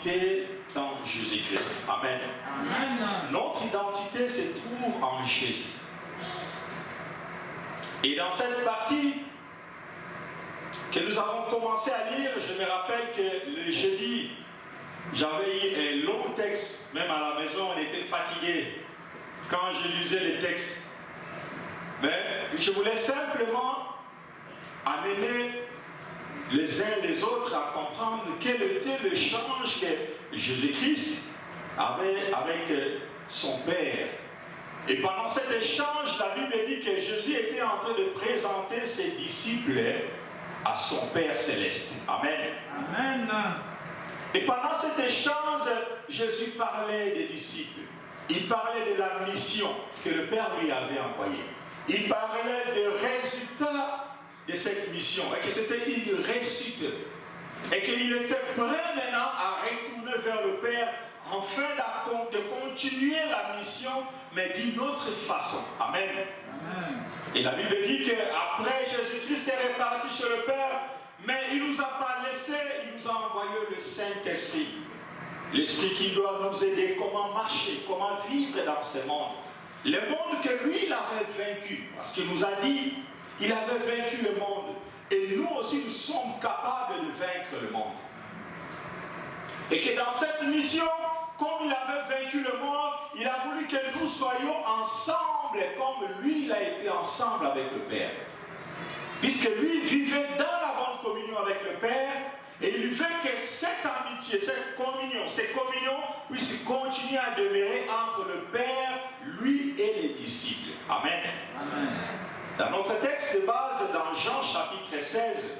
identité dans Jésus-Christ. Amen. Amen. Notre identité se trouve en Jésus. Et dans cette partie que nous avons commencé à lire, je me rappelle que le jeudi, j'avais eu un long texte, même à la maison, on était fatigué quand je lisais les textes. Mais je voulais simplement amener les uns les autres à comprendre quel était le change que Jésus-Christ avait avec son Père. Et pendant cet échange, la Bible dit que Jésus était en train de présenter ses disciples à son Père céleste. Amen. Amen. Et pendant cet échange, Jésus parlait des disciples. Il parlait de la mission que le Père lui avait envoyée. Il parlait des résultats de cette mission et que c'était une réussite. Et qu'il était prêt maintenant à retourner vers le Père afin de continuer la mission, mais d'une autre façon. Amen. Amen. Et la Bible dit qu'après Jésus-Christ est reparti chez le Père, mais il ne nous a pas laissé, il nous a envoyé le Saint-Esprit. L'Esprit qui doit nous aider comment marcher, comment vivre dans ce monde. Le monde que lui, il avait vaincu. Parce qu'il nous a dit, il avait vaincu le monde. Et nous aussi, nous sommes capables de vaincre le monde. Et que dans cette mission, comme il avait vaincu le monde, il a voulu que nous soyons ensemble, comme lui, il a été ensemble avec le Père. Puisque lui vivait dans la bonne communion avec le Père, et il veut que cette amitié, cette communion, ces communions puissent continuer à demeurer entre le Père, lui et les disciples. Amen. Amen. Dans notre texte de base, dans Jean chapitre 16,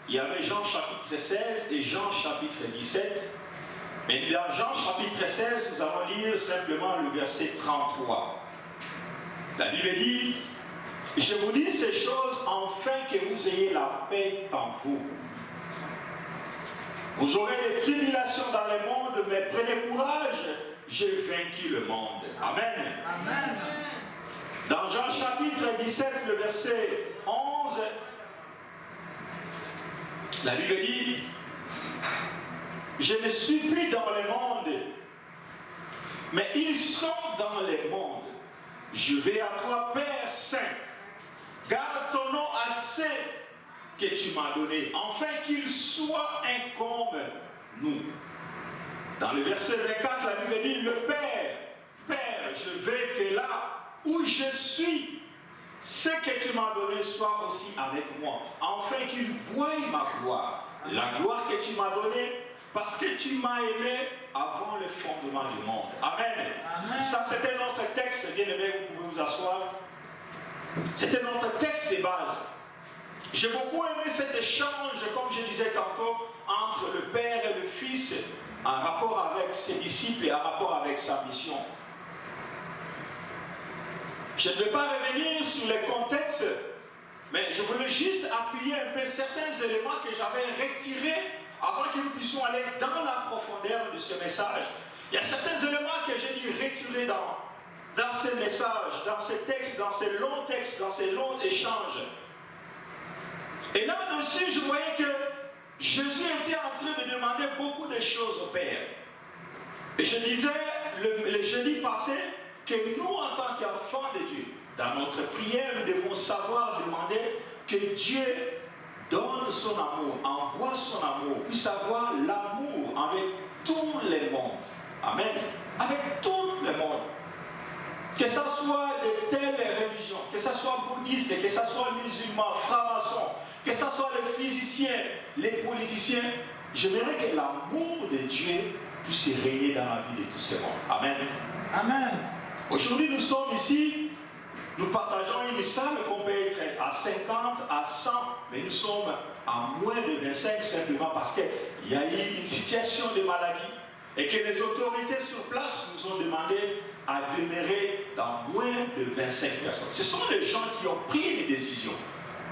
il y avait Jean chapitre 16 et Jean chapitre 17. Mais dans Jean chapitre 16, nous allons lire simplement le verset 33. La Bible dit, « Je vous dis ces choses afin que vous ayez la paix en vous. Vous aurez des tribulations dans le monde, mais prenez courage, j'ai vaincu le monde. » Amen. Amen. Dans Jean chapitre 17, le verset 11, la Bible dit, « Je ne suis plus dans le monde, mais ils sont dans le monde. Je vais à toi, Père Saint, garde ton nom assez que tu m'as donné, afin qu'il soit un comme nous. » Dans le verset 24, la Bible dit, « Le Père, je veux que là où je suis, ce que tu m'as donné soit aussi avec moi, afin qu'il voie ma gloire, la gloire que tu m'as donnée, parce que tu m'as aimé avant le fondement du monde. » Amen. Amen. Ça, c'était notre texte, bien aimé, vous pouvez vous asseoir. C'était notre texte de base. J'ai beaucoup aimé cet échange, comme je disais tantôt, entre le Père et le Fils, en rapport avec ses disciples et en rapport avec sa mission. Je ne vais pas revenir sur les contextes, mais je voulais juste appuyer un peu certains éléments que j'avais retirés avant que nous puissions aller dans la profondeur de ce message. Il y a certains éléments que j'ai dû retirer dans ce message, dans ces textes, dans ces longs textes, dans ces longs échanges. Et là-dessus, je voyais que Jésus était en train de demander beaucoup de choses au Père. Et je disais, le jeudi passé, que nous, en tant qu'enfants de Dieu, dans notre prière, nous devons savoir demander que Dieu donne son amour, envoie son amour, puisse avoir l'amour avec tout le monde. Amen. Avec tout le monde. Que ce soit de telles religions, que ce soit bouddhiste, que ce soit musulman, franc-maçon, que ce soit les physiciens, les politiciens, j'aimerais que l'amour de Dieu puisse régner dans la vie de tout ce monde. Amen. Amen. Aujourd'hui, nous sommes ici, nous partageons une salle qu'on peut être à 50, à 100, mais nous sommes à moins de 25 simplement parce qu'il y a eu une situation de maladie et que les autorités sur place nous ont demandé à demeurer dans moins de 25 personnes. Ce sont des gens qui ont pris des décisions.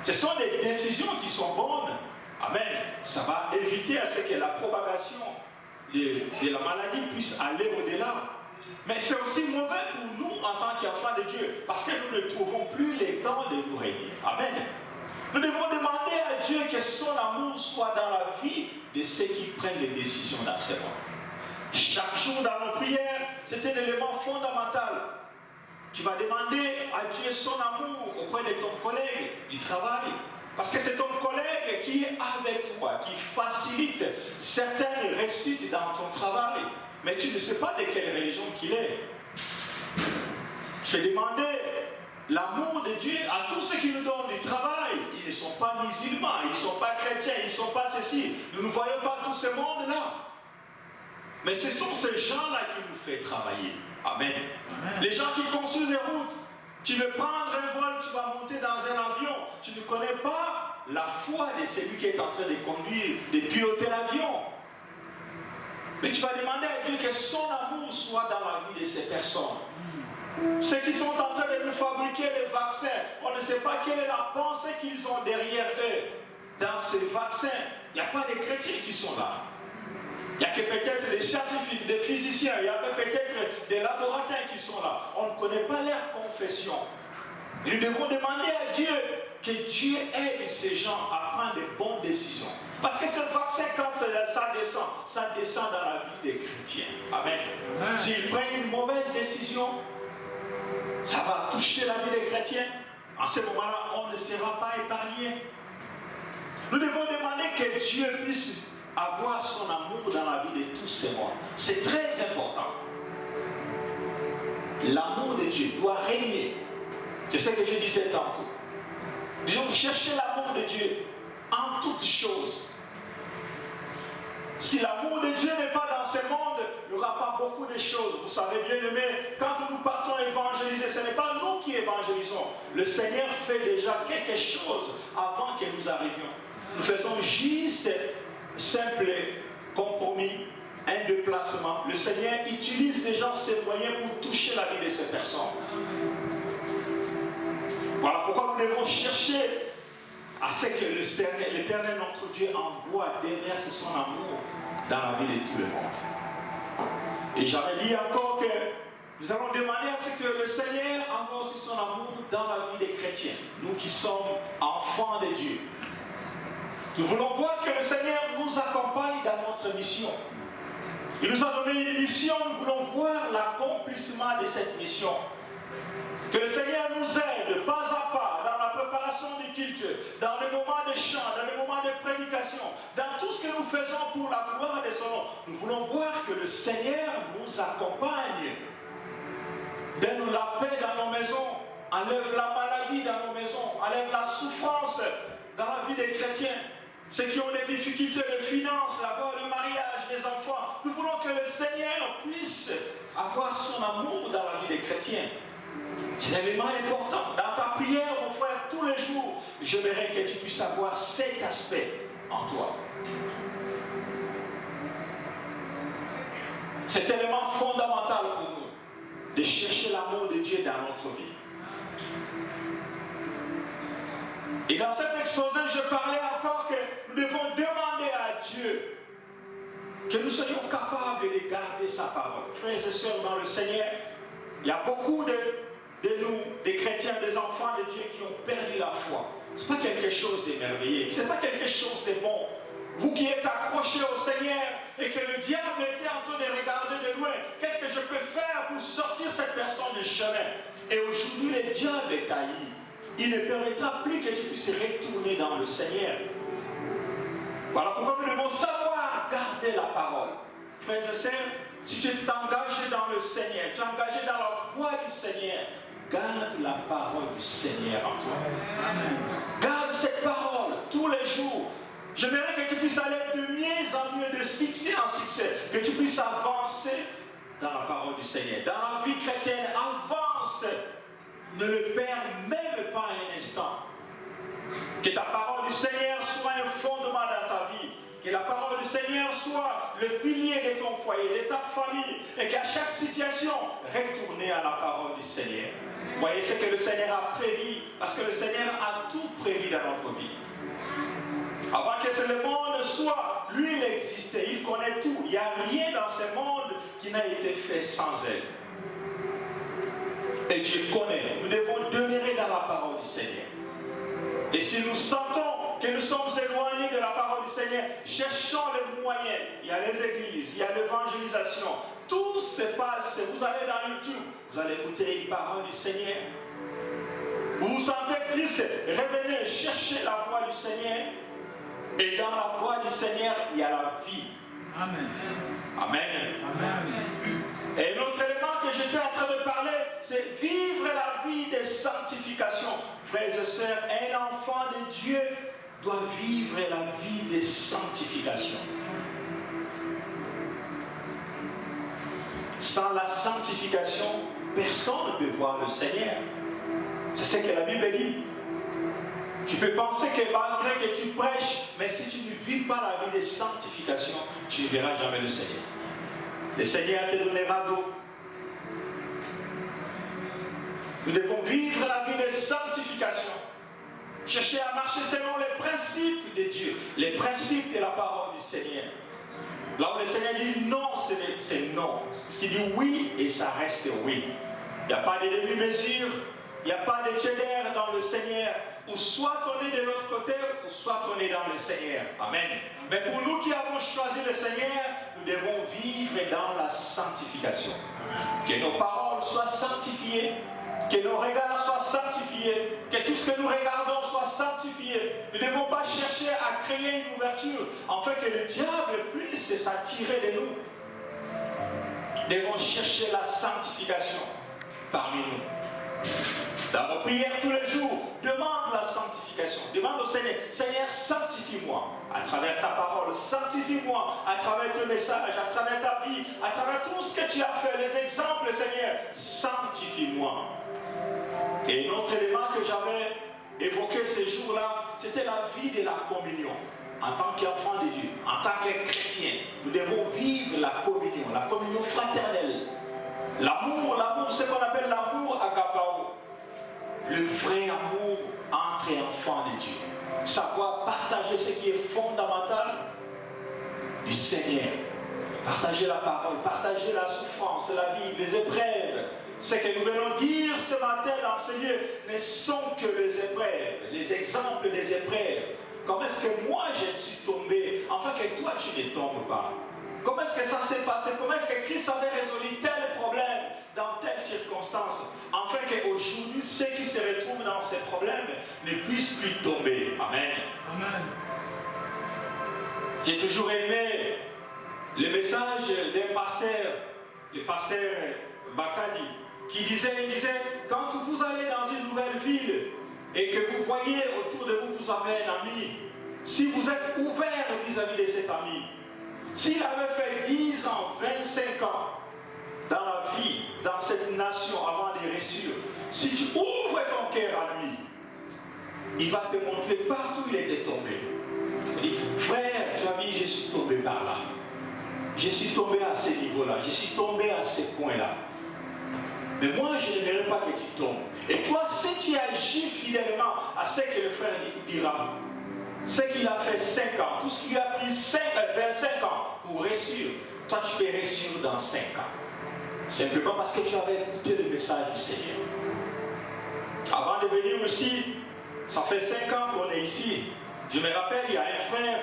Ce sont des décisions qui sont bonnes. Amen. Ça va éviter à ce que la propagation de la maladie puisse aller au-delà. Mais c'est aussi mauvais pour nous en tant qu'enfants de Dieu, parce que nous ne trouvons plus le temps de nous réunir. Amen. Nous devons demander à Dieu que son amour soit dans la vie de ceux qui prennent les décisions dans ce monde. Chaque jour dans nos prières, c'est un élément fondamental. Tu vas demander à Dieu son amour auprès de ton collègue du travail. Parce que c'est ton collègue qui est avec toi, qui facilite certaines réussites dans ton travail. Mais tu ne sais pas de quelle religion qu'il est. Je vais demander l'amour de Dieu à tous ceux qui nous donnent du travail. Ils ne sont pas musulmans, ils ne sont pas chrétiens, ils ne sont pas ceci. Nous ne voyons pas tout ce monde-là. Mais ce sont ces gens-là qui nous font travailler. Amen. Amen. Les gens qui construisent des routes. Tu veux prendre un vol, tu vas monter dans un avion. Tu ne connais pas la foi de celui qui est en train de conduire, de piloter l'avion. Mais tu vas demander à Dieu que son amour soit dans la vie de ces personnes. Ceux qui sont en train de nous fabriquer les vaccins, on ne sait pas quelle est la pensée qu'ils ont derrière eux. Dans ces vaccins, il n'y a pas de chrétiens qui sont là. Il n'y a que peut-être des scientifiques, des physiciens, il y a que peut-être des laboratoires qui sont là. On ne connaît pas leur confession. Nous devons demander à Dieu que Dieu aide ces gens à prendre de bonnes décisions. Parce que ce vaccin, quand ça descend dans la vie des chrétiens. Amen. Amen. S'ils prennent une mauvaise décision, ça va toucher la vie des chrétiens. En ce moment-là, on ne sera pas épargné. Nous devons demander que Dieu puisse avoir son amour dans la vie de tous ces morts. C'est très important. L'amour de Dieu doit régner. C'est ce que je disais tantôt. Nous devons chercher l'amour de Dieu en toutes choses. Si l'amour de Dieu n'est pas dans ce monde, il n'y aura pas beaucoup de choses. Vous savez bien aimé, quand nous partons évangéliser, ce n'est pas nous qui évangélisons. Le Seigneur fait déjà quelque chose avant que nous arrivions. Nous faisons juste simple compromis, un déplacement. Le Seigneur utilise déjà ces moyens pour toucher la vie de ces personnes. Voilà pourquoi nous devons chercher à ce que l'Éternel notre Dieu envoie, déverse son amour dans la vie de tout le monde. Et j'avais dit encore que nous allons demander à ce que le Seigneur envoie aussi son amour dans la vie des chrétiens, nous qui sommes enfants de Dieu. Nous voulons voir que le Seigneur nous accompagne dans notre mission. Il nous a donné une mission, nous voulons voir l'accomplissement de cette mission. Que le Seigneur nous aide pas à pas dans la préparation du culte, dans les moments de chant, dans les moments de prédication, dans tout ce que nous faisons pour la gloire de son nom. Nous voulons voir que le Seigneur nous accompagne. Donne la paix dans nos maisons, enlève la maladie dans nos maisons, enlève la souffrance dans la vie des chrétiens. Ceux qui ont des difficultés de finances, d'avoir le mariage des enfants, nous voulons que le Seigneur puisse avoir son amour dans la vie des chrétiens. C'est un élément important. Dans ta prière, mon frère, tous les jours, j'aimerais que tu puisses avoir cet aspect en toi. C'est un élément fondamental pour nous, de chercher l'amour de Dieu dans notre vie. Et dans cet exposé, je parlais encore que nous devons demander à Dieu que nous soyons capables de garder sa parole. Frères et sœurs dans le Seigneur, il y a beaucoup de nous, des chrétiens, des enfants de Dieu qui ont perdu la foi. Ce n'est pas quelque chose de merveilleux, ce n'est pas quelque chose de bon. Vous qui êtes accrochés au Seigneur et que le diable était en train de regarder de loin, qu'est-ce que je peux faire pour sortir cette personne du chemin? Et aujourd'hui, le diable est haï. Il ne permettra plus que tu puisses retourner dans le Seigneur. Voilà pourquoi nous devons savoir garder la parole. Frères et sœurs, si tu es engagé dans le Seigneur, tu es engagé dans la voie du Seigneur, garde la parole du Seigneur en toi. Amen. Garde cette parole tous les jours. J'aimerais que tu puisses aller de mieux en mieux, de succès en succès, que tu puisses avancer dans la parole du Seigneur. Dans la vie chrétienne, avance. Ne le perds même pas un instant. Que ta parole du Seigneur soit un fondement dans ta vie. Que la parole du Seigneur soit le pilier de ton foyer, de ta famille. Et qu'à chaque situation, retourner à la parole du Seigneur. Voyez ce que le Seigneur a prévu. Parce que le Seigneur a tout prévu dans notre vie. Avant que le monde soit, lui il existait, il connaît tout. Il n'y a rien dans ce monde qui n'a été fait sans elle. Et Dieu connaît. Nous devons demeurer dans la parole du Seigneur. Et si nous sentons que nous sommes éloignés de la parole du Seigneur, cherchons les moyens. Il y a les églises, il y a l'évangélisation. Tout se passe. Vous allez dans YouTube, vous allez écouter une parole du Seigneur. Vous vous sentez triste, revenez, cherchez la voix du Seigneur. Et dans la voix du Seigneur, il y a la vie. Amen. Amen. Amen. Et l'autre élément que j'étais en train de parler, c'est vivre la vie de sanctification. Frères et sœurs, un enfant de Dieu doit vivre la vie de sanctification. Sans la sanctification, personne ne peut voir le Seigneur. C'est ce que la Bible dit. Tu peux penser que malgré que tu prêches, mais si tu ne vis pas la vie de sanctification, tu ne verras jamais le Seigneur. Le Seigneur te donnera d'eau. Nous devons vivre la vie de sanctification. Chercher à marcher selon les principes de Dieu, les principes de la parole du Seigneur. Là où le Seigneur dit non, c'est non. Il dit oui et ça reste oui. Il n'y a pas de demi-mesure, il n'y a pas de cheddar dans le Seigneur. Ou soit on est de l'autre côté, ou soit on est dans le Seigneur. Amen. Mais pour nous qui avons choisi le Seigneur, nous devons vivre dans la sanctification. Que nos paroles soient sanctifiées, que nos regards soient sanctifiés, que tout ce que nous regardons soit sanctifié. Nous ne devons pas chercher à créer une ouverture, afin que le diable puisse s'attirer de nous. Nous devons chercher la sanctification parmi nous. Dans nos prières tous les jours, demande la sanctification. Demande au Seigneur, Seigneur, sanctifie-moi à travers ta parole, sanctifie-moi à travers tes messages, à travers ta vie, à travers tout ce que tu as fait, les exemples, Seigneur, sanctifie-moi. Et un autre élément que j'avais évoqué ces jours-là, c'était la vie de la communion. En tant qu'enfant de Dieu, en tant que chrétien, nous devons vivre la communion fraternelle. L'amour, ce qu'on appelle l'amour agapao. Le vrai amour entre enfants de Dieu. Savoir partager ce qui est fondamental du Seigneur. Partager la parole, partager la souffrance, la vie, les épreuves. Ce que nous venons dire ce matin dans ce lieu ne sont que les épreuves, les exemples des épreuves. Comment est-ce que moi je suis tombé, afin que toi tu ne tombes pas? Comment est-ce que ça s'est passé? Comment est-ce que Christ avait résolu tel problème dans telle circonstance, afin qu'aujourd'hui ceux qui se retrouvent dans ces problèmes ne puissent plus tomber? Amen. Amen. J'ai toujours aimé le message d'un pasteur, le pasteur Bakadi, qui disait, quand vous allez dans une nouvelle ville et que vous voyez autour de vous, vous avez un ami, si vous êtes ouvert vis-à-vis de cet ami, s'il avait fait 10 ans, 25 ans dans la vie, dans cette nation avant de réussir, si tu ouvres ton cœur à lui, il va te montrer partout où il était tombé. Il dit, frère, tu as vu, je suis tombé par là. Je suis tombé à ce niveau-là. Je suis tombé à ce point-là. Mais moi, je n'aimerais pas que tu tombes. Et toi, si tu agis fidèlement à ce que le frère dira, ce qu'il a fait 5 ans, tout ce qui lui a pris 25 ans pour réussir, toi tu peux réussir dans 5 ans. Simplement parce que tu avais écouté le message du Seigneur. Avant de venir ici, ça fait 5 ans qu'on est ici. Je me rappelle, il y a un frère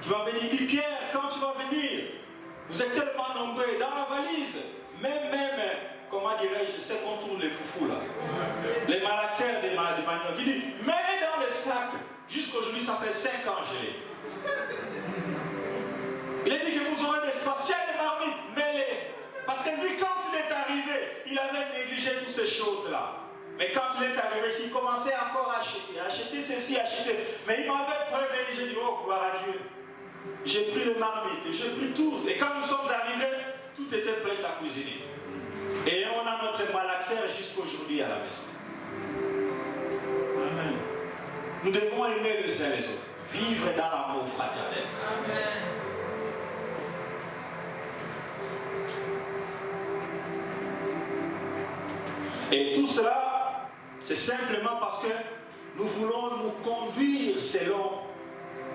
qui m'a dit, il dit, Pierre, quand tu vas venir, vous êtes tellement nombreux dans la valise, même, comment dirais-je, c'est qu'on tourne les foufous là, les malaxaires des maniocs. Il dit, mets dans le sac. Jusqu'aujourd'hui, ça fait 5 ans que je l'ai. Il a dit que vous aurez des spatiales de marmites, mêlées. Parce que lui, quand il est arrivé, il avait négligé toutes ces choses-là. Mais quand il est arrivé, il commençait encore à acheter ceci, acheter. Mais il m'avait prévenu, j'ai dit, oh, gloire à Dieu. J'ai pris les marmites, j'ai pris tout. Et quand nous sommes arrivés, tout était prêt à cuisiner. Et on a notre malaxeur jusqu'aujourd'hui à la maison. Amen. Nous devons aimer les uns les autres, vivre dans l'amour fraternel. Amen. Et tout cela, c'est simplement parce que nous voulons nous conduire selon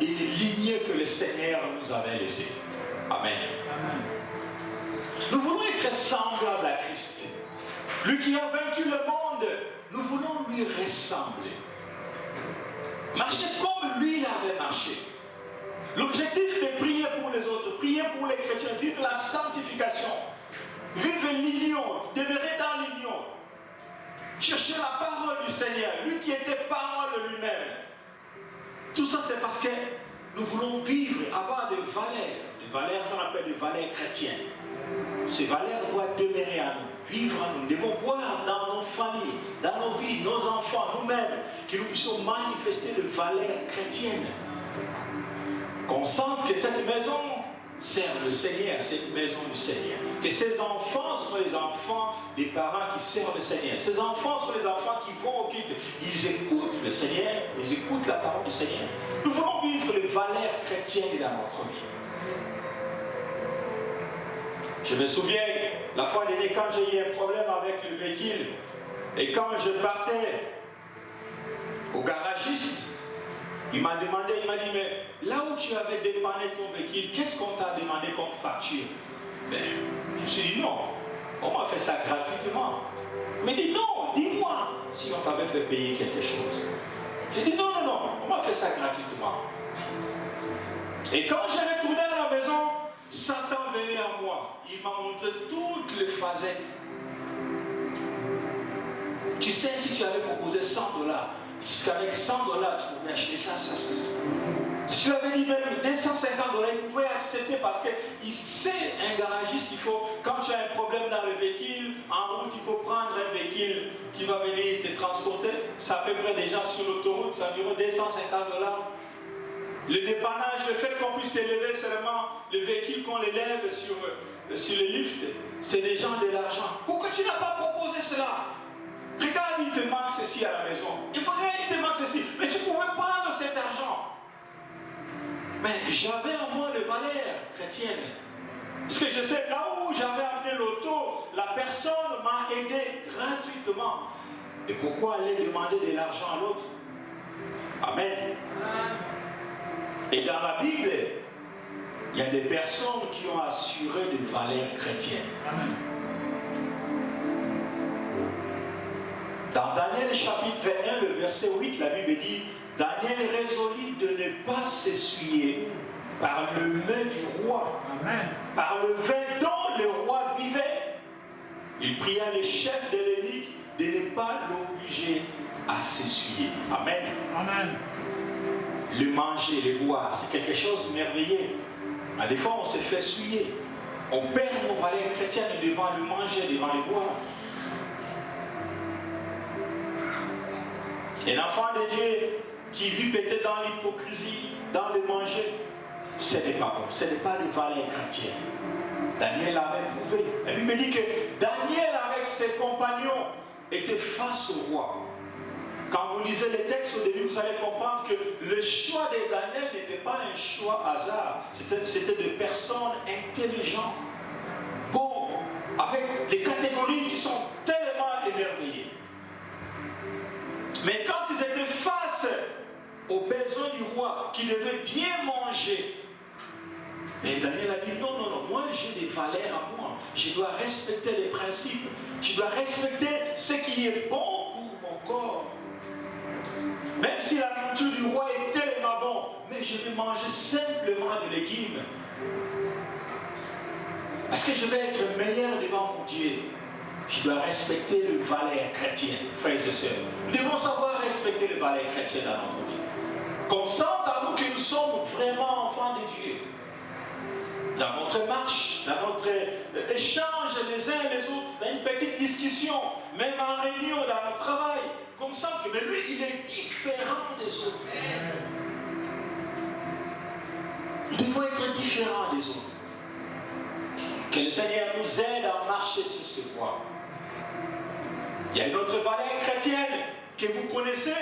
une lignée que le Seigneur nous avait laissée. Amen. Amen. Nous voulons être semblables à Christ. Lui qui a vaincu le monde, nous voulons lui ressembler. Marcher comme lui il avait marché. L'objectif de prier pour les autres, prier pour les chrétiens, vivre la sanctification, vivre l'union, demeurer dans l'union, chercher la parole du Seigneur, lui qui était parole lui-même. Tout ça c'est parce que nous voulons vivre, avoir des valeurs qu'on appelle des valeurs chrétiennes. Ces valeurs doivent demeurer à nous, vivre à nous. Nous devons voir dans nos familles, dans nos vies, nos enfants, nous-mêmes, que nous puissions manifester des valeurs chrétiennes. Qu'on sente que cette maison sert le Seigneur, cette maison du Seigneur. Que ces enfants sont les enfants des parents qui servent le Seigneur. Ces enfants sont les enfants qui vont au culte. Ils écoutent le Seigneur, ils écoutent la parole du Seigneur. Nous voulons vivre les valeurs chrétiennes dans notre vie. Je me souviens, la fois dernière, quand j'ai eu un problème avec le véhicule, et quand je partais au garagiste, il m'a demandé, il m'a dit, mais là où tu avais dépanné ton véhicule, qu'est-ce qu'on t'a demandé comme facture? Ben, je me suis dit, non, on m'a fait ça gratuitement. Il m'a dit, non, dis-moi si on t'avait fait payer quelque chose. J'ai dit, non, on m'a fait ça gratuitement. Et quand j'ai retourné à la maison, Satan venait à moi. Il m'a montré toutes les facettes. Tu sais, si tu avais proposé $100, jusqu'avec $100, tu pouvais acheter ça. Si tu lui avais dit même $250, il pouvait accepter parce que il sait, un garagiste, il faut, quand tu as un problème dans le véhicule, en route, il faut prendre un véhicule qui va venir te transporter. C'est à peu près déjà sur l'autoroute, c'est environ $250. Le dépannage, le fait qu'on puisse t'élever seulement le véhicule qu'on l'élève sur le lift, c'est des gens de l'argent. Pourquoi tu n'as pas proposé cela? Regarde, il te manque ceci à la maison. Il te manque ceci. Mais tu pouvais prendre cet argent. Mais j'avais en moi les valeurs chrétiennes. Parce que je sais, là où j'avais amené l'auto, la personne m'a aidé gratuitement. Et pourquoi aller demander de l'argent à l'autre? Amen. Et dans la Bible, il y a des personnes qui ont assuré des valeurs chrétiennes. Amen. Dans Daniel chapitre 1, le verset 8, la Bible dit, Daniel résolut de ne pas s'essuyer par le main du roi, amen, par le vin dont le roi vivait. Il pria le chef de l'évêque de ne pas l'obliger à s'essuyer. Amen. Amen. Le manger, le boire, c'est quelque chose de merveilleux. À des fois, on se fait souiller. On perd nos valeurs chrétiennes devant le manger, devant le boire. Un enfant de Dieu qui vit peut-être dans l'hypocrisie, dans le manger, ce n'est pas bon. Ce n'est pas les valeurs chrétiennes. Daniel l'avait prouvé. La Bible dit que Daniel, avec ses compagnons, était face au roi. Quand vous lisez les textes au début, vous allez comprendre que le choix de Daniel n'était pas un choix hasard. C'était des personnes intelligentes, bon, avec les catégories qui sont tellement émerveillées. Mais quand ils étaient face aux besoins du roi, qui devait bien manger, mais Daniel a dit non, moi j'ai des valeurs à moi. Je dois respecter les principes. Je dois respecter ce qui est bon pour mon corps. Même si la nourriture du roi est tellement bon, mais je vais manger simplement des légumes. Parce que je vais être meilleur devant mon Dieu. Je dois respecter les valeurs chrétiennes, frères et sœurs. Nous devons savoir respecter les valeurs chrétiennes dans notre vie. Qu'on sente à nous que nous sommes vraiment enfants de Dieu. Dans notre marche, dans notre échange les uns et les autres, dans une petite discussion, même en réunion, dans notre travail, qu'on sente que mais lui, il est différent des autres. Nous devons être différents des autres. Que le Seigneur nous aide à marcher sur ce voie. Il y a une autre valeur chrétienne que vous connaissez.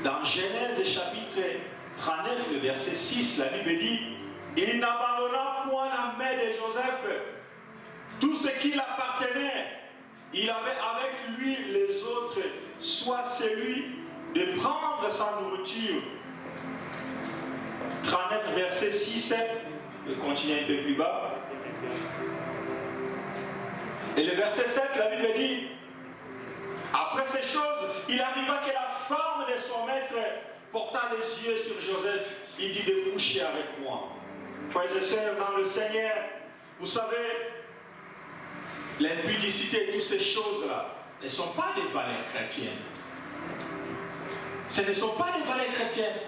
Dans Genèse chapitre 39, le verset 6, la Bible dit « Il n'abandonna point la main de Joseph. Tout ce qui l'appartenait, il avait avec lui les autres, soit celui de prendre sa nourriture. » 39, verset 6, 7. Je vais continuer un peu plus bas. Et le verset 7, la Bible dit, après ces choses, il arriva que la femme de son maître porta les yeux sur Joseph, il dit de coucher avec moi. Frères et sœurs, dans le Seigneur, vous savez, l'impudicité et toutes ces choses-là ne sont pas des valeurs chrétiennes. Ce ne sont pas des valeurs chrétiennes.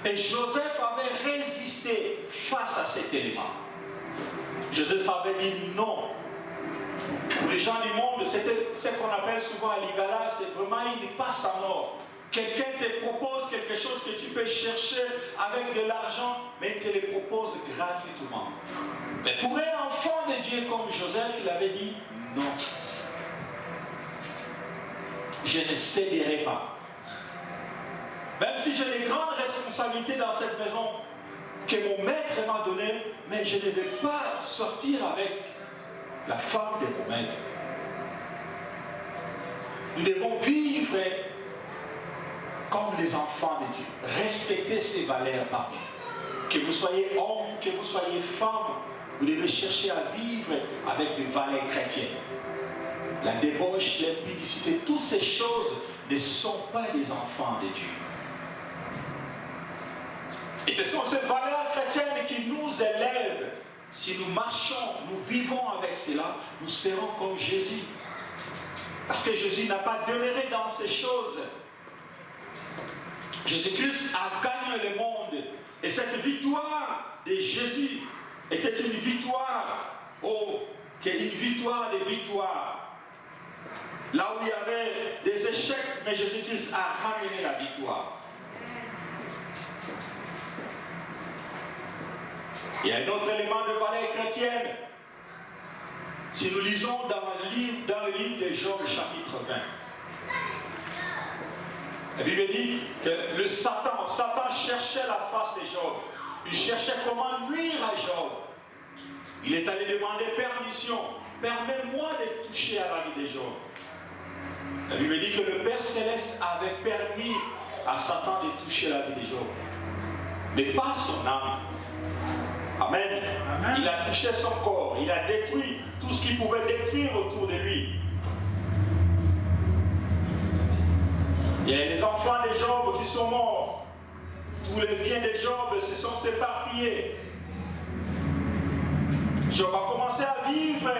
Et Joseph avait résisté face à cet élément. Joseph avait dit non. Pour les gens du monde, c'était ce qu'on appelle souvent à l'Igala, c'est vraiment une passe à mort. Quelqu'un te propose quelque chose que tu peux chercher avec de l'argent, mais il te le propose gratuitement. Mais pour un enfant de Dieu comme Joseph, il avait dit non. Je ne céderai pas. Même si j'ai des grandes responsabilités dans cette maison que mon maître m'a donnée, mais je ne vais pas sortir avec la femme de mon maître. Nous devons vivre comme les enfants de Dieu. Respecter ces valeurs parmi nous. Que vous soyez homme, que vous soyez femme, vous devez chercher à vivre avec des valeurs chrétiennes. La débauche, l'impudicité, toutes ces choses ne sont pas des enfants de Dieu. Et ce sont ces valeurs chrétiennes qui nous élèvent. Si nous marchons, nous vivons avec cela, nous serons comme Jésus. Parce que Jésus n'a pas demeuré dans ces choses. Jésus-Christ a gagné le monde. Et cette victoire de Jésus était une victoire, une victoire de victoire. Là où il y avait des échecs, mais Jésus-Christ a ramené la victoire. Il y a un autre élément de valeur chrétienne. Si nous lisons dans le livre de Job, chapitre 20, la Bible dit que le Satan cherchait la face de Job. Il cherchait comment nuire à Job. Il est allé demander permission. Permets-moi de toucher à la vie de Job. La Bible dit que le Père Céleste avait permis à Satan de toucher la vie de Job. Mais pas son âme. Amen. Amen. Il a touché son corps. Il a détruit tout ce qu'il pouvait détruire autour de lui. Il y a les enfants de Job qui sont morts. Tous les biens de Job se sont éparpillés. Job a commencé à vivre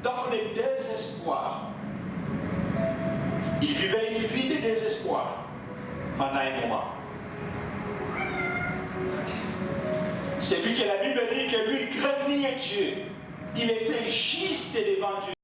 dans le désespoir. Il vivait une vie de désespoir pendant un moment. C'est lui que la Bible dit que lui craignait Dieu. Il était juste devant Dieu.